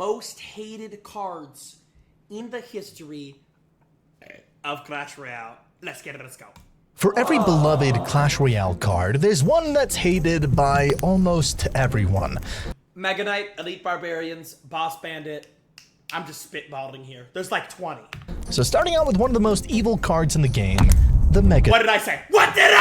most hated cards in the history of Clash Royale. Let's get it, let's go. For every beloved Clash Royale card, there's one that's hated by almost everyone. Mega Knight, Elite Barbarians, Boss Bandit. I'm just spitballing here. There's like 20. So starting out with one of the most evil cards in the game, the Mega... What did I say? What did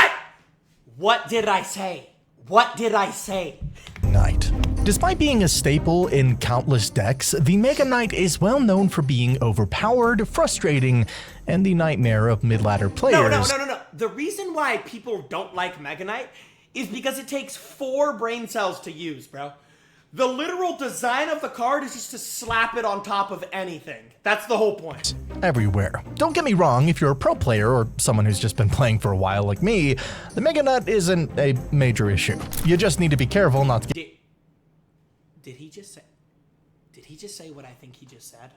I say? What did I say? Knight. Despite being a staple in countless decks, the Mega Knight is well known for being overpowered, frustrating, and the nightmare of mid-ladder players. No. The reason why people don't like Mega Knight is because it takes 4 brain cells to use, bro. The literal design of the card is just to slap it on top of anything. That's the whole point. Everywhere. Don't get me wrong, if you're a pro player or someone who's just been playing for a while like me, the Mega Knight isn't a major issue. You just need to be careful not to get... Did he just say what I think he just said?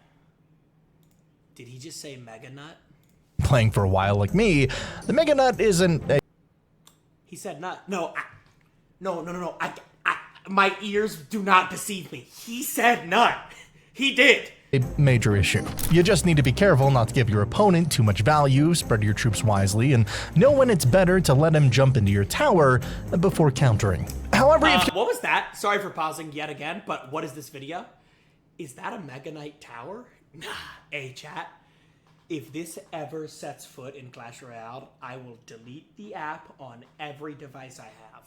Did he just say Mega Nut? Playing for a while like me, the Mega Knight isn't a... He said nut. No. My ears do not deceive me. He said nut. He did. A major issue. You just need to be careful not to give your opponent too much value, spread your troops wisely, and know when it's better to let him jump into your tower before countering. However, what was that? Sorry for pausing yet again, but what is this video? Is that a Mega Knight tower? Nah. Hey, chat. If this ever sets foot in Clash Royale, I will delete the app on every device I have.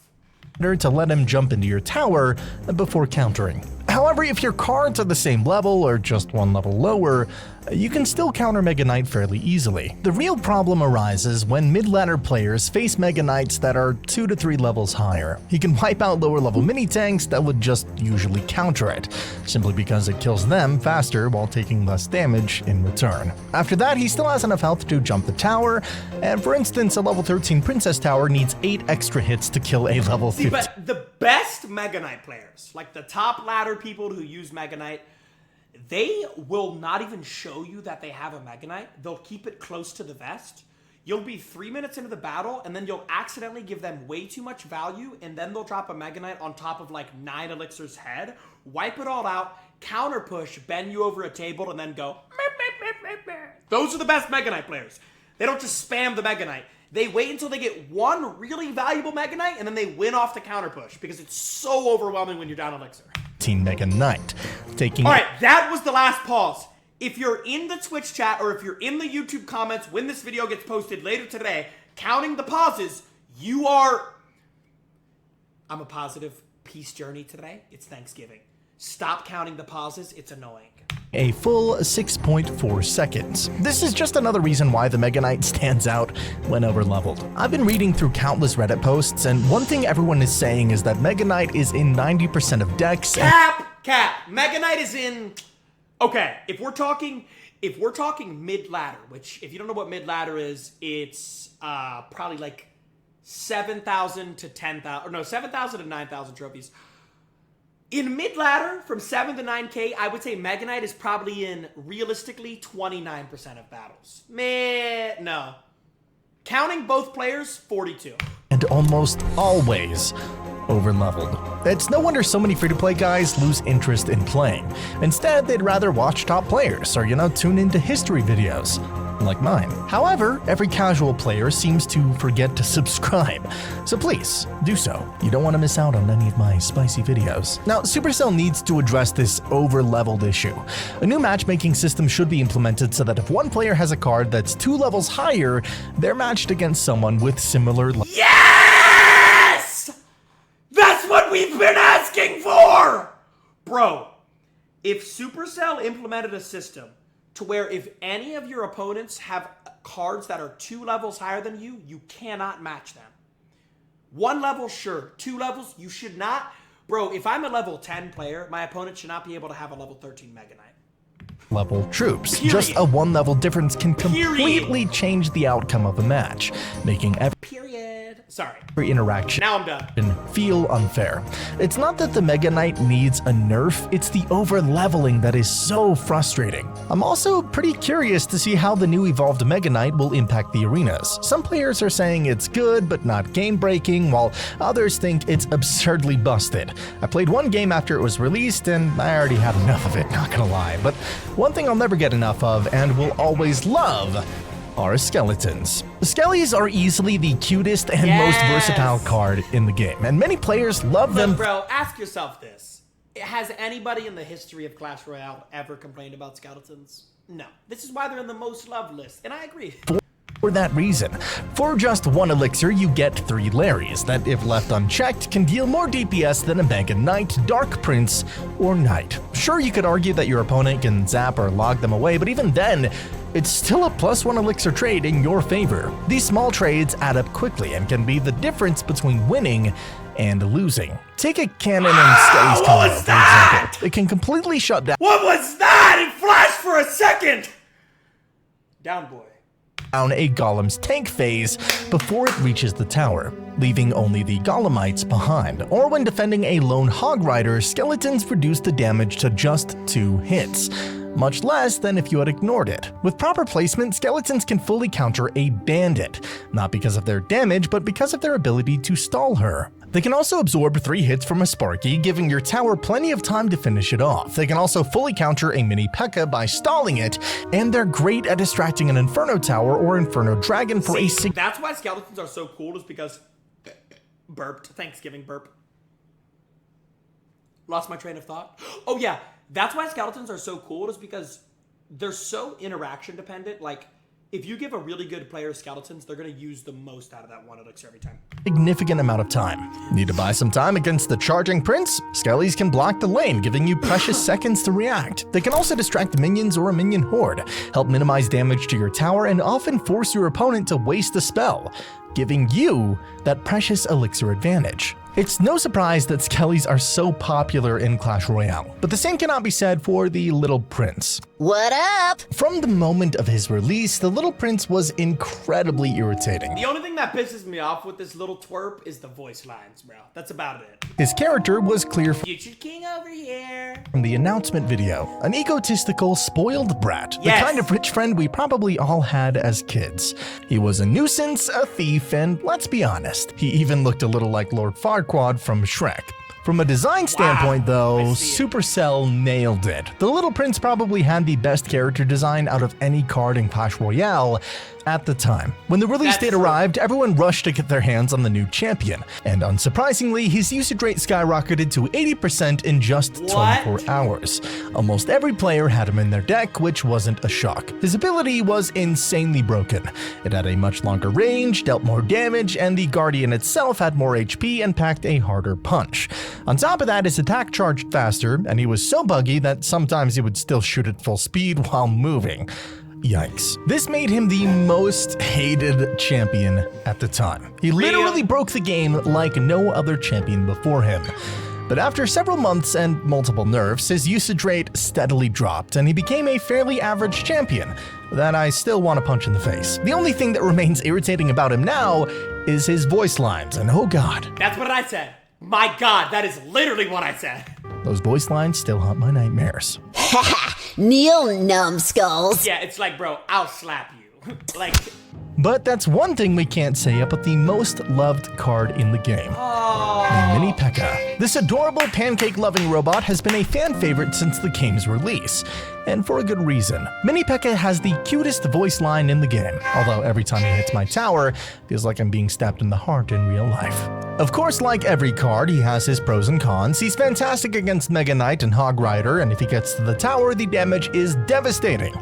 To let him jump into your tower before countering. However, if your cards are the same level or just one level lower, you can still counter Mega Knight fairly easily. The real problem arises when mid-ladder players face Mega Knights that are 2 to 3 levels higher. He can wipe out lower level mini-tanks that would just usually counter it, simply because it kills them faster while taking less damage in return. After that, he still has enough health to jump the tower, and for instance, a level 13 Princess Tower needs 8 extra hits to kill a level 15. But the best Mega Knight players, like the top ladder people who use Mega Knight, they will not even show you that they have a Mega Knight. They'll keep it close to the vest. You'll be 3 minutes into the battle, and then you'll accidentally give them way too much value, and then they'll drop a Mega Knight on top of like 9 elixirs head, wipe it all out, counter push, bend you over a table, and then go. Those are the best Mega Knight players. They don't just spam the Mega Knight. They wait until they get one really valuable Mega Knight, and then they win off the counter push, because it's so overwhelming when you're down elixir. Mega Knight. All right, that was the last pause. If you're in the Twitch chat or if you're in the YouTube comments when this video gets posted later today, counting the pauses, you are... I'm a positive peace journey today. It's Thanksgiving. Stop counting the pauses. It's annoying. A full 6.4 seconds. This is just another reason why the Mega Knight stands out when overleveled. I've been reading through countless Reddit posts, and one thing everyone is saying is that Mega Knight is in 90% of decks. Cap. Mega Knight is in... Okay, if we're talking mid-ladder, which if you don't know what mid-ladder is, it's probably like 7,000 to 10,000, or no, 7,000 to 9,000 trophies. In mid-ladder, from 7 to 9k, I would say Mega Knight is probably in, realistically, 29% of battles. No. Counting both players, 42. And almost always overleveled. It's no wonder so many free-to-play guys lose interest in playing. Instead, they'd rather watch top players or, tune into history videos. Like mine. However, every casual player seems to forget to subscribe, so please, do so. You don't want to miss out on any of my spicy videos. Now, Supercell needs to address this over-leveled issue. A new matchmaking system should be implemented so that if one player has a card that's 2 levels higher, they're matched against someone with similar... Yes! That's what we've been asking for! Bro, if Supercell implemented a system to where if any of your opponents have cards that are 2 levels higher than you, you cannot match them. 1 level, sure. 2 levels, you should not. Bro, if I'm a level 10 player, my opponent should not be able to have a level 13 Mega Knight. Level troops. Period. Just a 1 level difference can completely change the outcome of a match, making every... Period. did. Sorry. Interaction Now I'm done. feel unfair. It's not that the Mega Knight needs a nerf, it's the over-leveling that is so frustrating. I'm also pretty curious to see how the new evolved Mega Knight will impact the arenas. Some players are saying it's good but not game-breaking, while others think it's absurdly busted. I played one game after it was released and I already had enough of it, not gonna lie. But one thing I'll never get enough of and will always love are skeletons. Skellies are easily the cutest and most versatile card in the game, and many players love them. Bro, ask yourself this. Has anybody in the history of Clash Royale ever complained about skeletons? No. This is why they're in the most loved list, and I agree. For that reason, for just one elixir, you get 3 Larrys that, if left unchecked, can deal more DPS than a Mega Knight, Dark Prince, or Knight. Sure, you could argue that your opponent can zap or log them away, but even then, it's still a +1 elixir trade in your favor. These small trades add up quickly and can be the difference between winning and losing. Take a cannon and Skelly's combo, for example. It can completely shut down. What was that? It flashed for a second! Down, boy. A golem's tank phase before it reaches the tower, leaving only the golemites behind. Or when defending a lone Hog Rider, skeletons reduce the damage to just 2 hits, much less than if you had ignored it. With proper placement, skeletons can fully counter a bandit, not because of their damage, but because of their ability to stall her. They can also absorb 3 hits from a Sparky, giving your tower plenty of time to finish it off. They can also fully counter a mini PEKKA by stalling it, and they're great at distracting an Inferno Tower or Inferno Dragon for That's why skeletons are so cool, is because... burped. Thanksgiving burp. Lost my train of thought. Oh yeah, that's why skeletons are so cool, is because they're so interaction dependent. Like, if you give a really good player skeletons, they're going to use the most out of that 1 elixir every time. Significant amount of time. Need to buy some time against the charging prince? Skellies can block the lane, giving you precious seconds to react. They can also distract minions or a minion horde, help minimize damage to your tower, and often force your opponent to waste a spell, giving you that precious elixir advantage. It's no surprise that Skellies are so popular in Clash Royale, but the same cannot be said for the Little Prince. What up? From the moment of his release, the Little Prince was incredibly irritating. The only thing that pisses me off with this little twerp is the voice lines, bro. That's about it. His character was clear Future King over here. from the announcement video. An egotistical, spoiled brat. Yes. The kind of rich friend we probably all had as kids. He was a nuisance, a thief, and let's be honest, he even looked a little like Lord Farquaad from Shrek. From a design standpoint, though, Supercell nailed it. The Little Prince probably had the best character design out of any card in Clash Royale at the time. When the release date arrived, everyone rushed to get their hands on the new champion, and unsurprisingly, his usage rate skyrocketed to 80% in just 24 hours. Almost every player had him in their deck, which wasn't a shock. His ability was insanely broken. It had a much longer range, dealt more damage, and the Guardian itself had more HP and packed a harder punch. On top of that, his attack charged faster, and he was so buggy that sometimes he would still shoot at full speed while moving. Yikes. This made him the most hated champion at the time. He literally broke the game like no other champion before him. But after several months and multiple nerfs, his usage rate steadily dropped, and he became a fairly average champion that I still want to punch in the face. The only thing that remains irritating about him now is his voice lines, and oh god. That's what I said. My god, that is literally what I said. Those voice lines still haunt my nightmares. Kneel, numbskulls. Yeah, it's like, bro, I'll slap you. Like... But that's one thing we can't say about the most loved card in the game. The Mini PEKKA. This adorable pancake-loving robot has been a fan favorite since the game's release, and for a good reason. Mini PEKKA has the cutest voice line in the game, although every time he hits my tower, feels like I'm being stabbed in the heart in real life. Of course, like every card, he has his pros and cons. He's fantastic against Mega Knight and Hog Rider, and if he gets to the tower, the damage is devastating.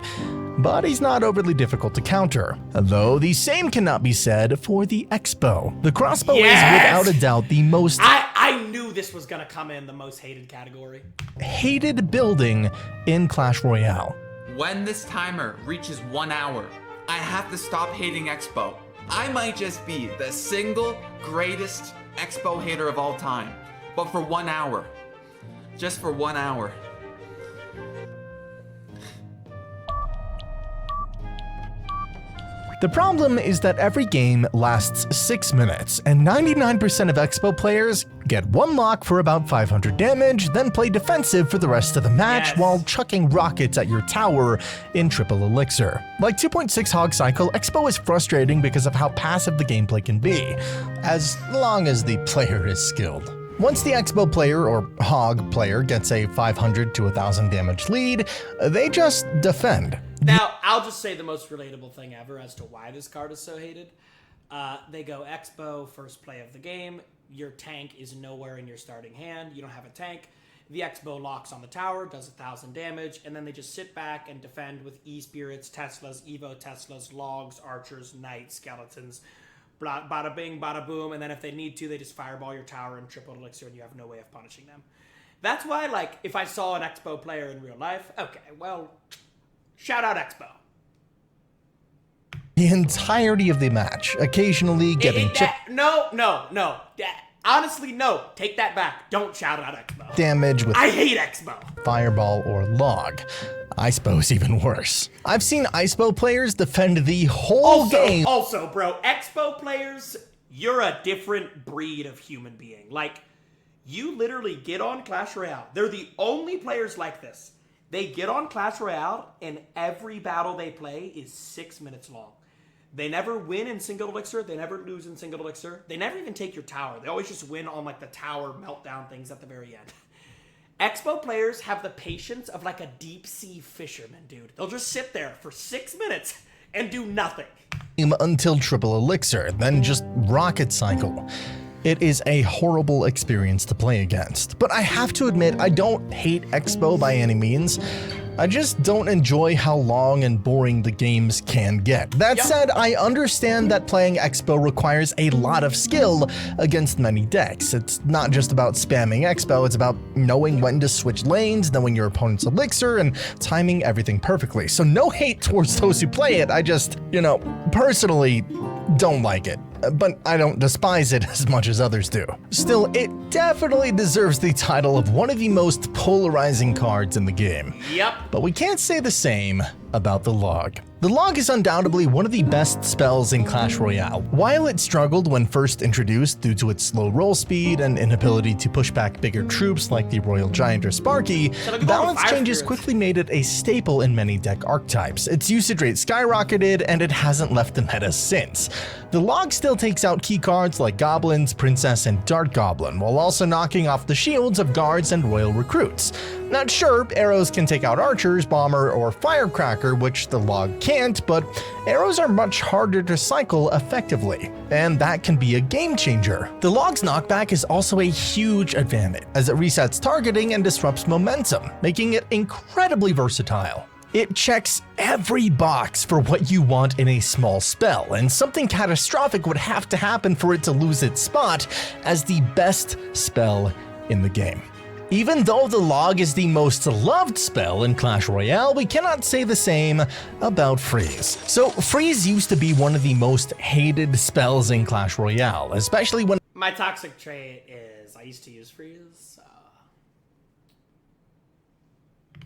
But he's not overly difficult to counter. Though the same cannot be said for the Expo. The Crossbow is without a doubt the most I knew this was gonna come in the most hated category. hated building in Clash Royale. When this timer reaches 1 hour, I have to stop hating Expo. I might just be the single greatest Expo hater of all time, but for 1 hour. Just for 1 hour. The problem is that every game lasts 6 minutes, and 99% of Expo players get one lock for about 500 damage, then play defensive for the rest of the match Yes. while chucking rockets at your tower in triple elixir. Like 2.6 Hog Cycle, Expo is frustrating because of how passive the gameplay can be, as long as the player is skilled. Once the Expo player or Hog player gets a 500 to 1000 damage lead, they just defend. Now, I'll just say the most relatable thing ever as to why this card is so hated. They go Expo, first play of the game. Your tank is nowhere in your starting hand. You don't have a tank. The Expo locks on the tower, does 1000 damage, and then they just sit back and defend with E-Spirits, Teslas, Evo Teslas, Logs, Archers, Knights, Skeletons. Bada bing, bada boom, and then if they need to, they just fireball your tower and triple elixir, and you have no way of punishing them. That's why, like, if I saw an Expo player in real life, okay, well, shout out Expo. The entirety of the match, occasionally getting No. Honestly, no. Take that back. Don't shout out Expo. damage with I hate Expo. fireball or log. Icepo's even worse. I've seen Icepo players defend the whole game. Also, bro, Expo players, you're a different breed of human being. Like, you literally get on Clash Royale. They're the only players like this. They get on Clash Royale, and every battle they play is 6 minutes long. They never win in single elixir. They never lose in single elixir. They never even take your tower. They always just win on, like, the tower meltdown things at the very end. Expo players have the patience of, like, a deep-sea fisherman, dude. They'll just sit there for 6 minutes and do nothing. Until triple elixir, then just rocket cycle. It is a horrible experience to play against. But I have to admit, I don't hate Expo by any means. I just don't enjoy how long and boring the games can get. That said, I understand that playing Expo requires a lot of skill against many decks. It's not just about spamming Expo, it's about knowing when to switch lanes, knowing your opponent's elixir, and timing everything perfectly. So no hate towards those who play it, I just, personally don't like it. But I don't despise it as much as others do. Still, it definitely deserves the title of one of the most polarizing cards in the game. Yep. But we can't say the same about the Log. The Log is undoubtedly one of the best spells in Clash Royale. While it struggled when first introduced due to its slow roll speed and inability to push back bigger troops like the Royal Giant or Sparky, balance changes quickly made it a staple in many deck archetypes. Its usage rate skyrocketed, and it hasn't left the meta since. The Log still takes out key cards like Goblins, Princess, and Dart Goblin, while also knocking off the shields of guards and royal recruits. Not sure, arrows can take out archers, bomber, or firecracker, which the Log can't, but arrows are much harder to cycle effectively, and that can be a game changer. The Log's knockback is also a huge advantage, as it resets targeting and disrupts momentum, making it incredibly versatile. It checks every box for what you want in a small spell, and something catastrophic would have to happen for it to lose its spot as the best spell in the game. Even though the Log is the most loved spell in Clash Royale, we cannot say the same about Freeze. So Freeze used to be one of the most hated spells in Clash Royale, especially when My toxic trait is I used to use Freeze.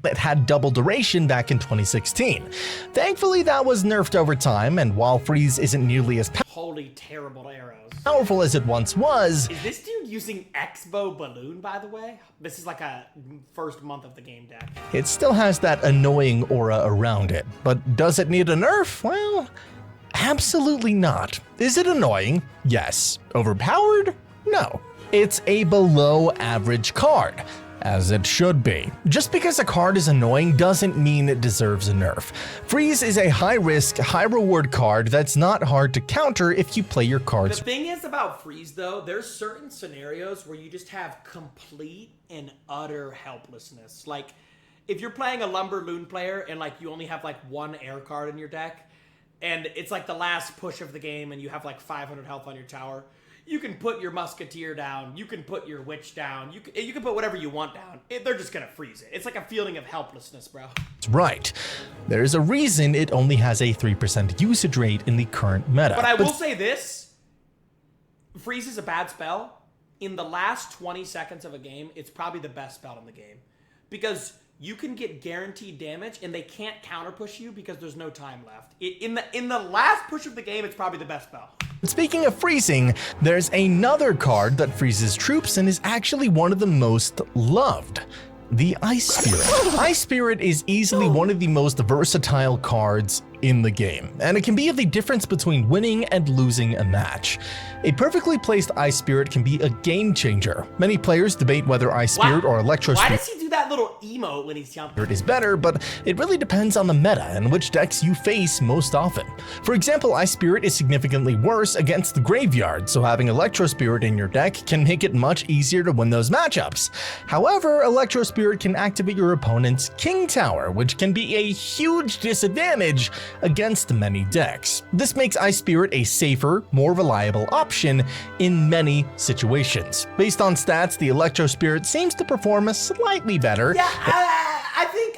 it had double duration back in 2016. Thankfully, that was nerfed over time, and while Freeze isn't nearly as Holy terrible arrows. powerful as it once was, Is this dude using Expo Balloon, by the way? This is like a first month of the game deck. it still has that annoying aura around it. But does it need a nerf? Well, absolutely not. Is it annoying? Yes. Overpowered? No. It's a below average card, as it should be. Just because a card is annoying doesn't mean it deserves a nerf. Freeze is a high-risk, high-reward card that's not hard to counter if you play your cards. The thing is about Freeze, though, there's certain scenarios where you just have complete and utter helplessness. Like, if you're playing a Lumber Loon player and, like, you only have, like, one air card in your deck, and it's, like, the last push of the game and you have, like, 500 health on your tower, you can put your Musketeer down, you can put your Witch down, you can put whatever you want down. They're just gonna freeze it. It's like a feeling of helplessness, bro. Right. There's a reason it only has a 3% usage rate in the current meta. But I will say this, Freeze is a bad spell. In the last 20 seconds of a game, it's probably the best spell in the game. Because you can get guaranteed damage, and they can't counter push you because there's no time left. In the last push of the game, it's probably the best spell. Speaking of freezing, there's another card that freezes troops and is actually one of the most loved. The Ice Spirit. Ice Spirit is easily one of the most versatile cards in the game, and it can be the difference between winning and losing a match. A perfectly placed Ice Spirit can be a game changer. Many players debate whether Ice Spirit or Electro Spirit. Why does he do that little emote when he's jumping? Is better, but it really depends on the meta and which decks you face most often. For example, Ice Spirit is significantly worse against the graveyard, so having Electro Spirit in your deck can make it much easier to win those matchups. However, Electro Spirit can activate your opponent's King Tower, which can be a huge disadvantage against many decks. This makes Ice Spirit a safer, more reliable option in many situations. Based on stats, the Electro Spirit seems to perform slightly better. Yeah, I think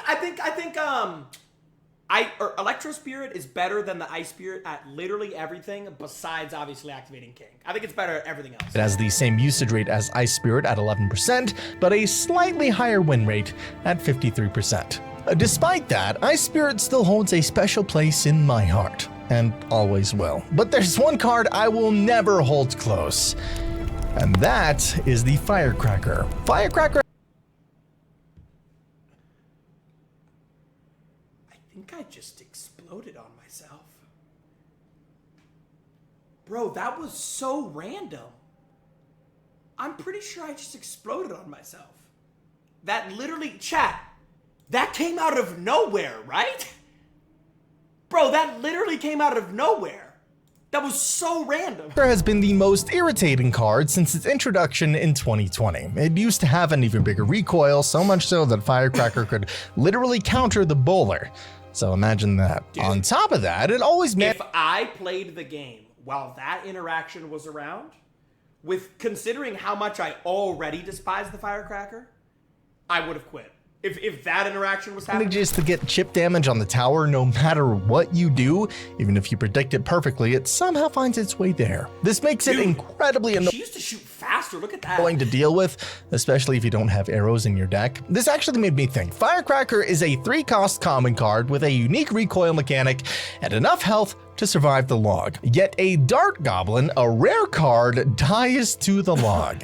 Electro Spirit is better than the Ice Spirit at literally everything besides obviously activating King. I think it's better at everything else. It has the same usage rate as Ice Spirit at 11%, but a slightly higher win rate at 53%. Despite that, Ice Spirit still holds a special place in my heart, and always will. But there's one card I will never hold close, and that is the Firecracker. Firecracker. I think I just exploded on myself. Bro, that was so random. I'm pretty sure I just exploded on myself. That literally, chat, that came out of nowhere, right? Bro, that literally came out of nowhere. That was so random. Has been the most irritating card since its introduction in 2020. It used to have an even bigger recoil, so much so that Firecracker could literally counter the bowler. So imagine that. Dude, on top of that, it always meant if I played the game while that interaction was around, with considering how much I already despise the Firecracker, I would have quit. If that interaction was happening. Just to get chip damage on the tower, no matter what you do, even if you predict it perfectly, it somehow finds its way there. This makes it incredibly annoying. She used to shoot faster, look at that. To deal with, especially if you don't have arrows in your deck. This actually made me think. Firecracker is a 3-cost common card with a unique recoil mechanic and enough health to survive the log. Yet a Dart Goblin, a rare card, dies to the log.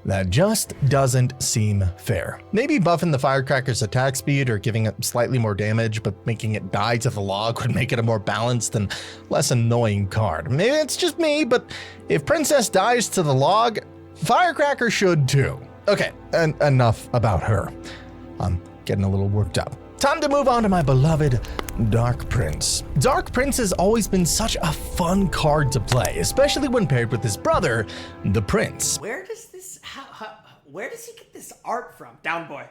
That just doesn't seem fair. Maybe buffing the Firecracker's attack speed or giving it slightly more damage, but making it die to the log would make it a more balanced and less annoying card. Maybe it's just me, but if Princess dies to the log, Firecracker should too. Okay, enough about her. I'm getting a little worked up. Time to move on to my beloved Dark Prince. Dark Prince has always been such a fun card to play, especially when paired with his brother, the Prince. Where does he get this art from? Down boy.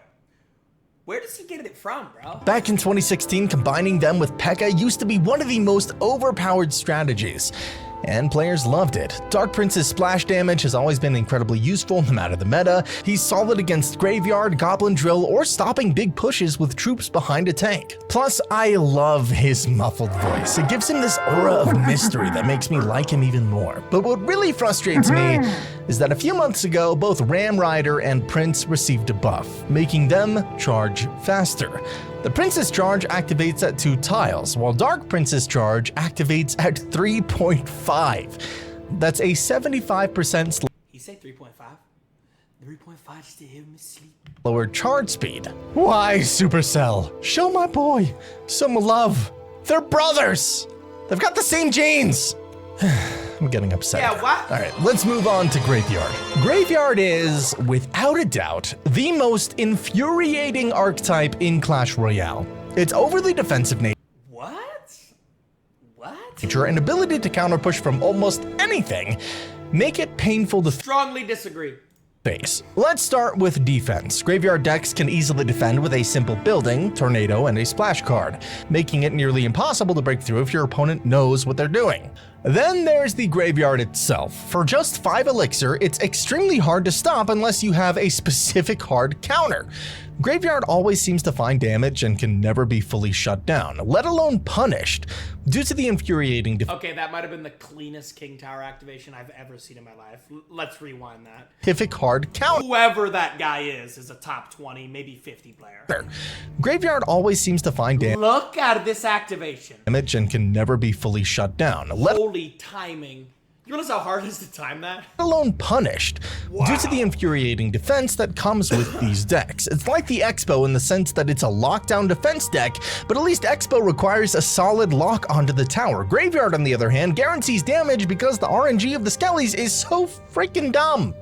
Where does he get it from, bro? Back in 2016, combining them with PEKKA used to be one of the most overpowered strategies, and players loved it. Dark Prince's splash damage has always been incredibly useful no matter the meta. He's solid against Graveyard, Goblin Drill, or stopping big pushes with troops behind a tank. Plus, I love his muffled voice. It gives him this aura of mystery that makes me like him even more. But what really frustrates me is that a few months ago, both Ram Rider and Prince received a buff, making them charge faster. The Prince's charge activates at 2 tiles, while Dark Prince's charge activates at 3.5. That's a 75% He said 3.5? 3.5 just to hear me sleep. Lower charge speed. Why, Supercell? Show my boy some love. They're brothers. They've got the same genes. I'm getting upset. Yeah, what? All right, let's move on to Graveyard. Graveyard is, without a doubt, the most infuriating archetype in Clash Royale. Its overly defensive nature and ability to counter push from almost anything make it painful to strongly disagree. Face. Let's start with defense. Graveyard decks can easily defend with a simple building, tornado, and a splash card, making it nearly impossible to break through if your opponent knows what they're doing. Then there's the graveyard itself. For just 5 elixir, it's extremely hard to stop unless you have a specific hard counter. Graveyard always seems to find damage and can never be fully shut down, let alone punished, due to the infuriating Okay, that might have been the cleanest King Tower activation I've ever seen in my life. Let's rewind that. specific hard counter. Whoever that guy is a top 20, maybe 50 player. Graveyard always seems to find Look at this activation. damage and can never be fully shut down, let Holy timing. You realize how hard it is to time that? alone punished, due to the infuriating defense that comes with these decks. It's like the Expo in the sense that it's a lockdown defense deck, but at least Expo requires a solid lock onto the tower. Graveyard, on the other hand, guarantees damage because the RNG of the Skellies is so freaking dumb.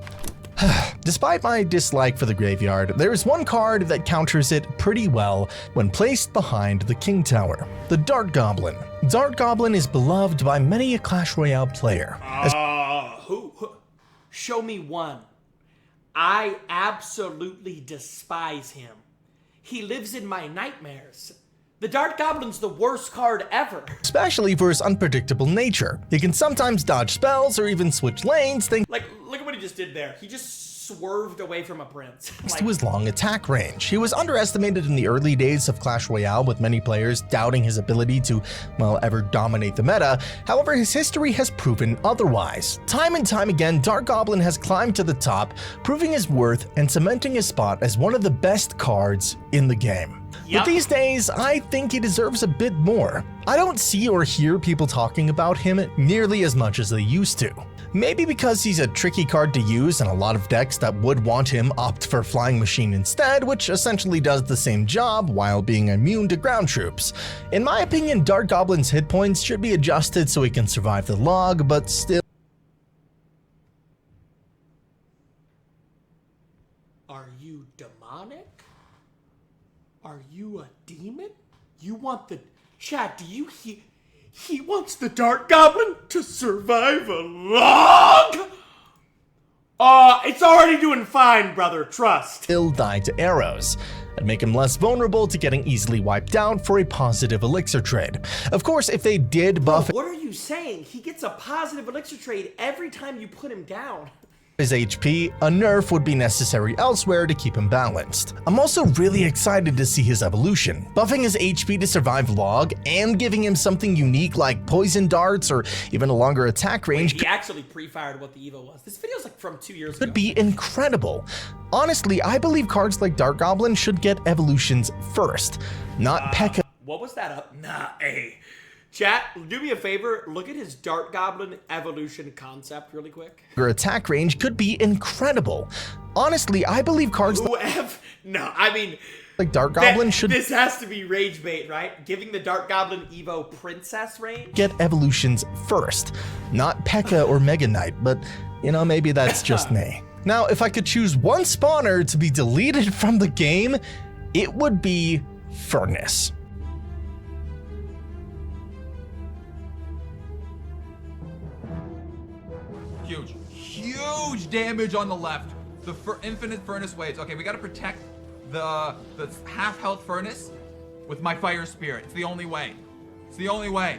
Despite my dislike for the graveyard, there is one card that counters it pretty well when placed behind the King Tower, the Dart Goblin. Dart Goblin is beloved by many a Clash Royale player. Who? Show me one. I absolutely despise him. He lives in my nightmares. The Dart Goblin's the worst card ever. Especially for his unpredictable nature. He can sometimes dodge spells or even switch lanes thanks Like, look at what he just did there. He just swerved away from a prince. to his long attack range. He was underestimated in the early days of Clash Royale, with many players doubting his ability to, well, ever dominate the meta. However, his history has proven otherwise. Time and time again, Dart Goblin has climbed to the top, proving his worth and cementing his spot as one of the best cards in the game. Yep. But these days, I think he deserves a bit more. I don't see or hear people talking about him nearly as much as they used to. Maybe because he's a tricky card to use and a lot of decks that would want him opt for Flying Machine instead, which essentially does the same job while being immune to ground troops. In my opinion, Dart Goblin's hit points should be adjusted so he can survive the log, but still. Are you demonic? Are you a demon? You want the... Chat, do you hear... He wants the Dart Goblin to survive a log? It's already doing fine, brother. Trust. Still die to arrows and make him less vulnerable to getting easily wiped out for a positive elixir trade. Of course, if they did buff What are you saying? He gets a positive elixir trade every time you put him down. his HP, a nerf would be necessary elsewhere to keep him balanced. I'm also really excited to see his evolution, buffing his HP to survive log and giving him something unique like poison darts or even a longer attack range He actually pre-fired what the Evo was. This video's like from 2 years ago. could be incredible. Honestly, I believe cards like Dart Goblin should get evolutions first, not PEKKA. What was that up? Nah, hey. Chat, do me a favor. Look at his Dart Goblin evolution concept really quick. Your attack range could be incredible. Honestly, I believe cards No, I mean... like Dart Goblin should This has to be rage bait, right? Giving the Dart Goblin Evo princess range? get evolutions first, not PEKKA or Mega Knight, but you know, maybe that's just me. Now, if I could choose one spawner to be deleted from the game, it would be Furnace. Huge damage on the left. The infinite furnace waves. Okay, we gotta protect the half health furnace with my fire spirit. It's the only way. It's the only way.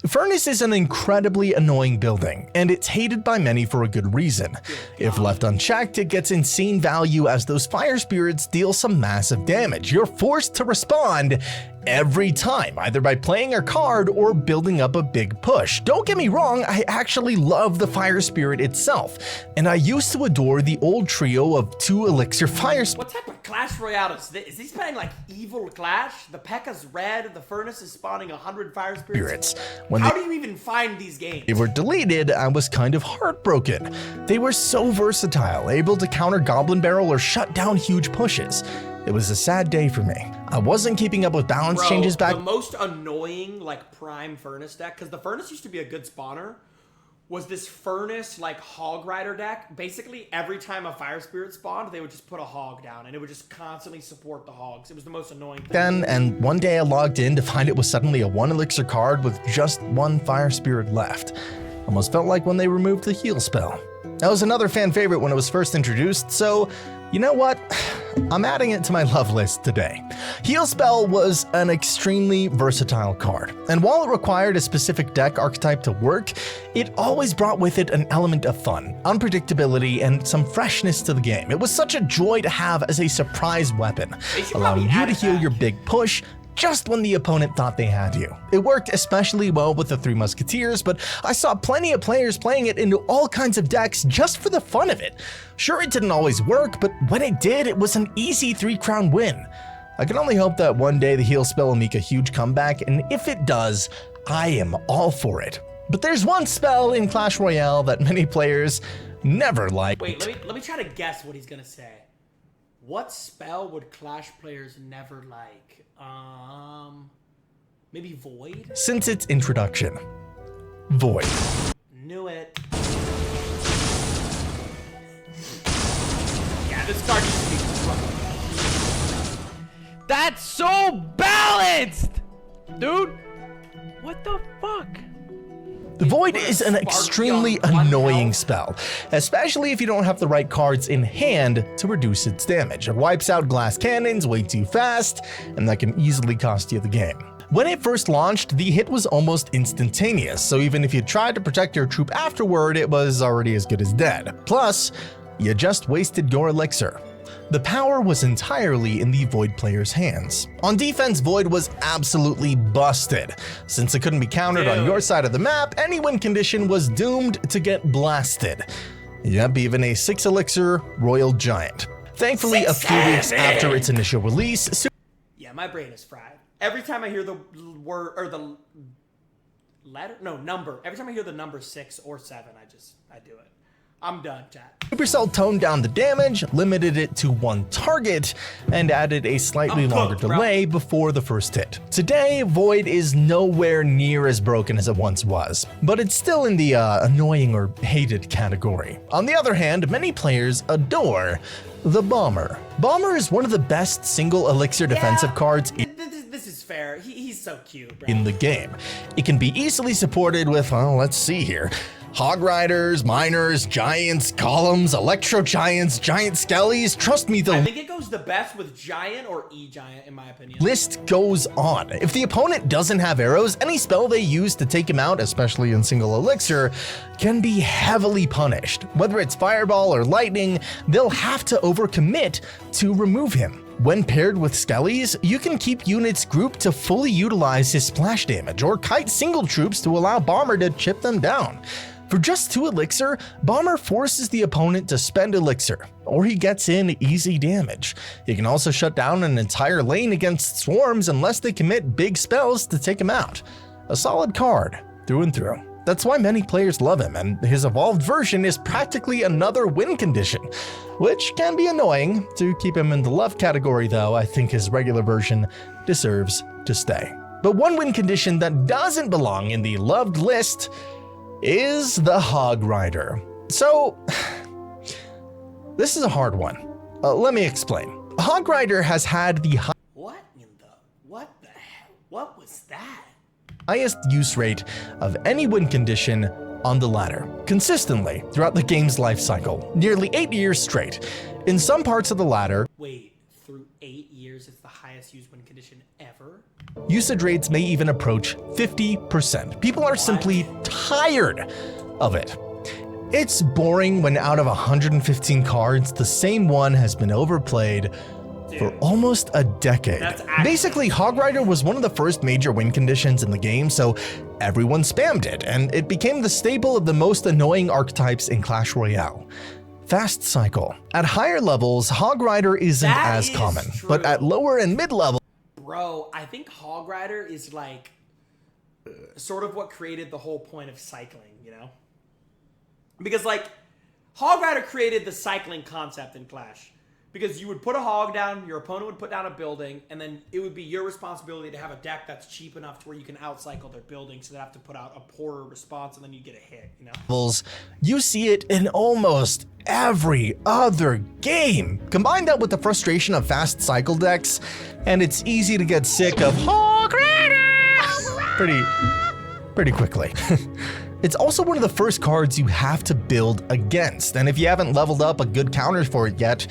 Furnace is an incredibly annoying building, and it's hated by many for a good reason. If left unchecked, it gets insane value as those fire spirits deal some massive damage. You're forced to respond every time, either by playing a card or building up a big push. Don't get me wrong, I actually love the fire spirit itself, and I used to adore the old trio of 2 elixir fire spirits. What type of Clash Royale is this? Is he playing like evil Clash? The P.E.K.Ka's red, the Furnace is spawning 100 fire spirits? When How do you even find these games? they were deleted, I was kind of heartbroken. They were so versatile, able to counter Goblin Barrel or shut down huge pushes. It was a sad day for me. I wasn't keeping up with balance Bro, changes back. the most annoying like prime Furnace deck, because the Furnace used to be a good spawner, was this Furnace like Hog Rider deck. Basically, every time a Fire Spirit spawned, they would just put a Hog down, and it would just constantly support the Hogs. It was the most annoying thing. Then, and one day I logged in to find it was suddenly a 1 elixir card with just 1 fire spirit left. Almost felt like when they removed the heal spell. That was another fan favorite when it was first introduced, so you know what? I'm adding it to my love list today. Heal Spell was an extremely versatile card, and while it required a specific deck archetype to work, it always brought with it an element of fun, unpredictability, and some freshness to the game. It was such a joy to have as a surprise weapon, allowing you to heal your big push just when the opponent thought they had you. It worked especially well with the Three Musketeers, but I saw plenty of players playing it into all kinds of decks just for the fun of it. Sure, it didn't always work, but when it did, it was an easy 3-crown win. I can only hope that one day the heal spell will make a huge comeback, and if it does, I am all for it. But there's one spell in Clash Royale that many players never liked. Wait, let me try to guess what he's gonna say. What spell would Clash players never like? Maybe Void? Since its introduction. Void. Knew it. Yeah, this card needs to be rough. That's so balanced! Dude, what the fuck? The Void is an extremely annoying spell, especially if you don't have the right cards in hand to reduce its damage. It wipes out glass cannons way too fast, and that can easily cost you the game. When it first launched, the hit was almost instantaneous, so even if you tried to protect your troop afterward, it was already as good as dead. Plus, you just wasted your elixir. The power was entirely in the Void player's hands. On defense, Void was absolutely busted. Since it couldn't be countered on your side of the map, any win condition was doomed to get blasted. Yep, even a 6 elixir Royal Giant. Thankfully, a few weeks after its initial release, yeah, my brain is fried. Every time I hear the word, or the letter, no, number. Every time I hear the number 6 or 7, I do it. I'm done, chat. Supercell toned down the damage, limited it to one target, and added a slightly longer delay before the first hit. Today, Void is nowhere near as broken as it once was, but it's still in the annoying or hated category. On the other hand, many players adore the Bomber. Bomber is one of the best single elixir defensive cards This is fair. He's so cute, bro. In the game. It can be easily supported with, well, let's see here. Hog Riders, Miners, Giants, Golems, Electro Giants, Giant Skellies. Trust me, I think it goes the best with Giant or E-Giant, in my opinion. List goes on. If the opponent doesn't have arrows, any spell they use to take him out, especially in single elixir, can be heavily punished. Whether it's Fireball or Lightning, they'll have to overcommit to remove him. When paired with Skellies, you can keep units grouped to fully utilize his splash damage, or kite single troops to allow Bomber to chip them down. For just 2 elixir, Bomber forces the opponent to spend elixir, or he gets in easy damage. He can also shut down an entire lane against swarms unless they commit big spells to take him out. A solid card, through and through. That's why many players love him, and his evolved version is practically another win condition, which can be annoying. To keep him in the love category though, I think his regular version deserves to stay. But one win condition that doesn't belong in the loved list is the Hog Rider. So, this is a hard one. Let me explain. Hog Rider has had the what the hell? What was that? highest use rate of any win condition on the ladder, consistently throughout the game's life cycle, nearly 8 years straight. In some parts of the ladder, Wait, through 8 years, it's the highest used win condition ever? usage rates may even approach 50%. People are simply tired of it. It's boring when out of 115 cards, the same one has been overplayed for almost a decade. Basically, Hog Rider was one of the first major win conditions in the game, so everyone spammed it, and it became the staple of the most annoying archetypes in Clash Royale. Fast cycle. At higher levels, Hog Rider isn't as common, but at lower and mid level, Bro, I think Hog Rider is like sort of what created the whole point of cycling, you know? Because like Hog Rider created the cycling concept in Clash. Because you would put a hog down, your opponent would put down a building, and then it would be your responsibility to have a deck that's cheap enough to where you can outcycle their building, so they have to put out a poorer response, and then you get a hit, you know? you see it in almost every other game. Combine that with the frustration of fast cycle decks, and it's easy to get sick of Hog Rider pretty quickly. It's also one of the first cards you have to build against, and if you haven't leveled up a good counter for it yet,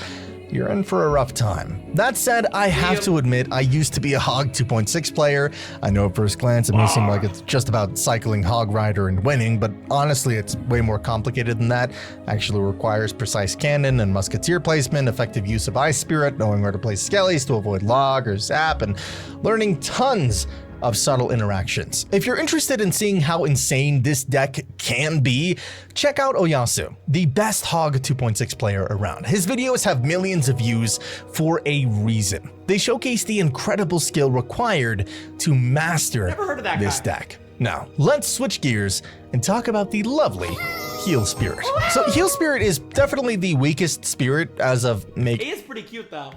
you're in for a rough time. That said, I have to admit, I used to be a Hog 2.6 player. I know at first glance it may seem like it's just about cycling Hog Rider and winning, but honestly it's way more complicated than that. Actually requires precise cannon and musketeer placement, effective use of Ice Spirit, knowing where to place skellies to avoid log or zap, and learning tons of subtle interactions. If you're interested in seeing how insane this deck can be, check out Oyasu, the best Hog 2.6 player around. His videos have millions of views for a reason. They showcase the incredible skill required to master this deck. Now, let's switch gears and talk about the lovely Heal Spirit. So Heal Spirit is definitely the weakest spirit as of making He is pretty cute though.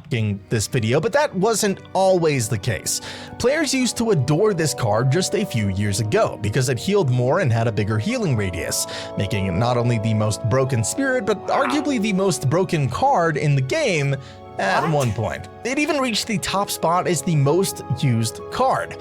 this video, but that wasn't always the case. Players used to adore this card just a few years ago because it healed more and had a bigger healing radius, making it not only the most broken spirit, but arguably the most broken card in the game at one point. It even reached the top spot as the most used card.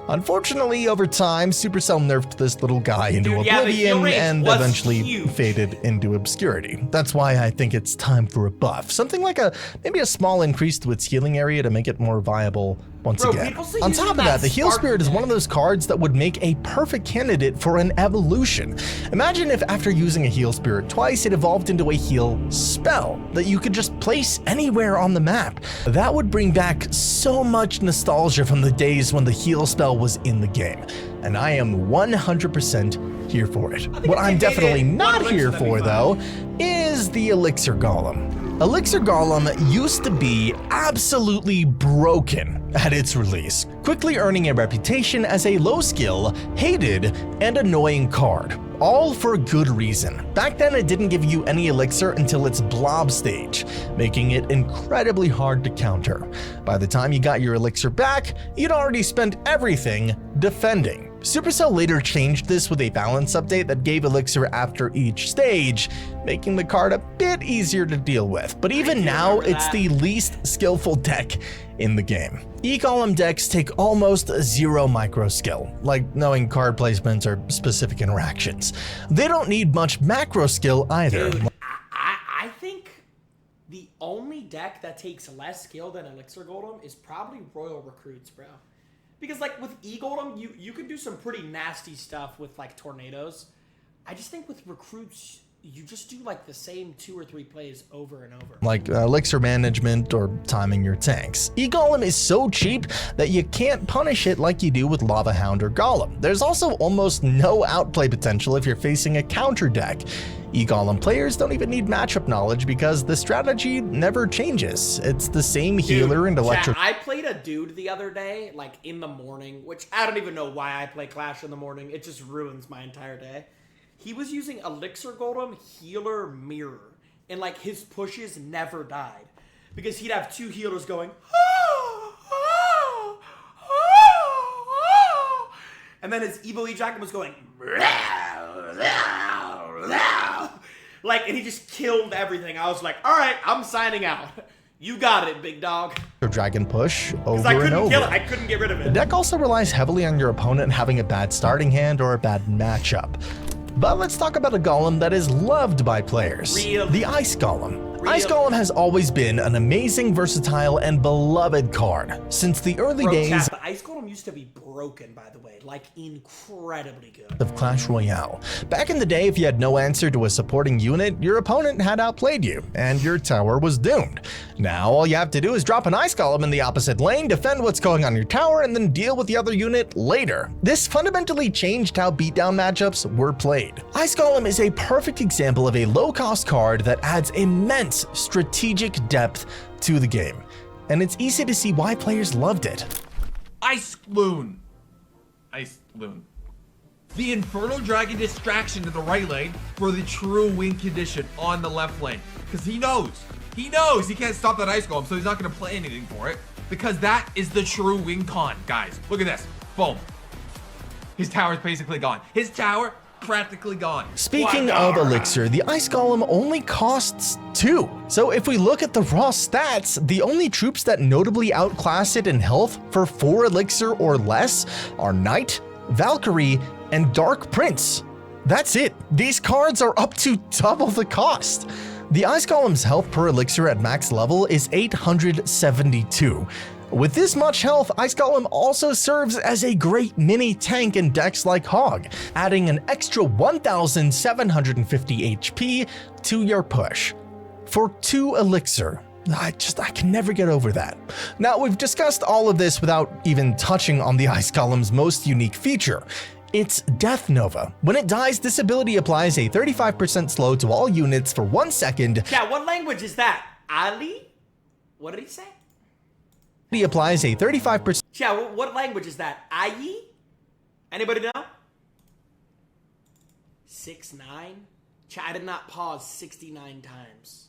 Unfortunately, over time, Supercell nerfed this little guy into oblivion and eventually faded into obscurity. That's why I think it's time for a buff. Something like maybe a small increase to its healing area to make it more viable once again. On top of that, the Heal Spirit is one of those cards that would make a perfect candidate for an evolution. Imagine if after using a Heal Spirit twice, it evolved into a heal spell that you could just place anywhere on the map. That would bring back so much nostalgia from the days when the heal spell was in the game, and I am 100% here for it. What I'm definitely not here for, though, is the Elixir Golem. Elixir Golem used to be absolutely broken at its release, quickly earning a reputation as a low-skill, hated, and annoying card. All for good reason. Back then, it didn't give you any elixir until its blob stage, making it incredibly hard to counter. By the time you got your elixir back, you'd already spent everything defending. Supercell later changed this with a balance update that gave elixir after each stage, making the card a bit easier to deal with. But even now, it's the least skillful deck in the game. E-Golem decks take almost zero micro skill, like knowing card placements or specific interactions. They don't need much macro skill either. Dude, I think the only deck that takes less skill than Elixir Golem is probably Royal Recruits, bro. Because like with E-Golem, you can do some pretty nasty stuff with like tornadoes. I just think with Recruits, you just do like the same 2 or 3 plays over and over. Like elixir management or timing your tanks. E-Golem is so cheap that you can't punish it like you do with Lava Hound or Golem. There's also almost no outplay potential if you're facing a counter deck. E-Golem players don't even need matchup knowledge because the strategy never changes. It's the same healer and Electro. I played a dude the other day, like in the morning, which I don't even know why I play Clash in the morning. It just ruins my entire day. He was using Elixir Golem, Healer, Mirror, and like his pushes never died because he'd have 2 healers going, and then his Evo E-Dragon was going, like, and he just killed everything. I was like, all right, I'm signing out. You got it, big dog. Dragon push over I couldn't and over. kill it. I couldn't get rid of it. The deck also relies heavily on your opponent having a bad starting hand or a bad matchup. But let's talk about a golem that is loved by players. The Ice Golem. Ice Golem has always been an amazing, versatile, and beloved card. Since the early days the Ice Golem used to be broken, by the way, like incredibly good. of Clash Royale. Back in the day, if you had no answer to a supporting unit, your opponent had outplayed you, and your tower was doomed. Now, all you have to do is drop an Ice Golem in the opposite lane, defend what's going on your tower, and then deal with the other unit later. This fundamentally changed how beatdown matchups were played. Ice Golem is a perfect example of a low-cost card that adds immense strategic depth to the game, and it's easy to see why players loved it. Ice Loon. Ice Loon. The Infernal Dragon distraction to the right lane for the true win condition on the left lane. Because he knows he can't stop that Ice Golem, so he's not going to play anything for it. Because that is the true win con, guys. Look at this. Boom. His tower is basically gone. His tower practically gone. Speaking of Elixir, the Ice Golem only costs 2. So if we look at the raw stats, the only troops that notably outclass it in health for 4 Elixir or less are Knight, Valkyrie, and Dark Prince. That's it. These cards are up to double the cost. The Ice Golem's health per elixir at max level is 872. With this much health, Ice Golem also serves as a great mini tank in decks like Hog, adding an extra 1,750 HP to your push. For 2 elixir, I can never get over that. Now, we've discussed all of this without even touching on the Ice Golem's most unique feature. It's Death Nova. When it dies, this ability applies a 35% slow to all units for 1 second. Yeah, what language is that? Ali? What did he say? He applies a 35%. Yeah, what language is that? Ayi? Anybody know? 6-9? I did not pause 69 times.